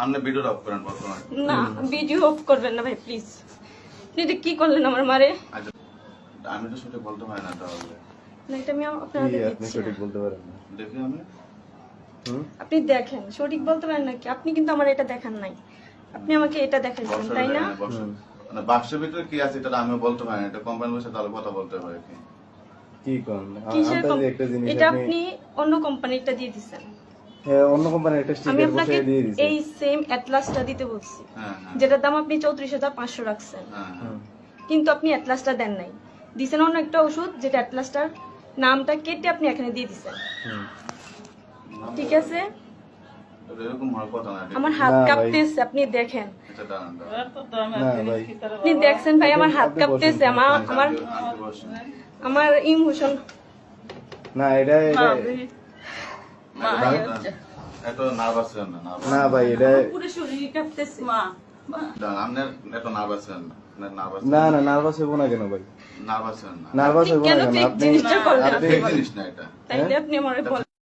আপনি video of করেন বর্তমানে। না ভিডিও অফ করবেন না ভাই প্লিজ। আপনি এটা কি করলেন আমার মারে? আচ্ছা আমি তো সঠিক বলতে পারি না তাহলে। না এটা আমি আপনাদের আপনি দিচ্ছি সঠিক না। বলতে পারেন না। দেখি আমি আপনি দেখেন সঠিক বলতে পারেন নাকি? আপনি কিন্তু আমার এটা দেখান নাই, আপনি আমাকে এটা দেখাইছেন তাই না? মানে বাক্সের ভিতরে কি আছে এটা আমি বলতে পারি না, এটা কোম্পানির সাথে তাহলে কথা বলতে হয় কি কি কোন কিসের আন্দাজে একটা জিনিস এটা আপনি আপনি অন্য কোম্পানিটা দিয়ে দিছেন। অন্য কোম্পানির একটা আমি স্টিকার আপনাকে বসিয়ে দিয়ে দিয়েছি। এই সেম অ্যাটলাসটা দিতে বলছি, হ্যাঁ হ্যাঁ যেটার দাম আপনি 34,500 রাখছেন, হ্যাঁ হ্যাঁ। কিন্তু আপনি অ্যাটলাসটা দেন নাই, দিছেন অন্য একটা ওষুধ যেটা অ্যাটলাসটার নামটা কেটে আপনি এখানে দিয়ে দিছেন। ঠিক আছে, এটা এরকম হওয়ার কথা না। আমার হাত না ভাই। কাঁপতেছে, আপনি দেখেন। এটা দাঁড়ান দাঁড়ান। না ভাই আপনি দেখছেন ভাই আমার হাত আপনি কাঁপতেছে, বসেন, আমার আমার আন্টি বসেন। আমার ইমোশন। না এটা এত নার্ভাস হন না না ভাই এটা পুরো শরীর কাঁপতেছে। আপনার এত নার্ভাস হন না নার্ভাস না না নার্ভাস হবো না কেন ভাই? নার্ভাস হন না নার্ভাস হবো কেন না কেন? ঠিক আপনি জিনিসটা করলেন? আপনি ঠিক জিনিস না এটা তাইলে আপনি আমারে বলেন।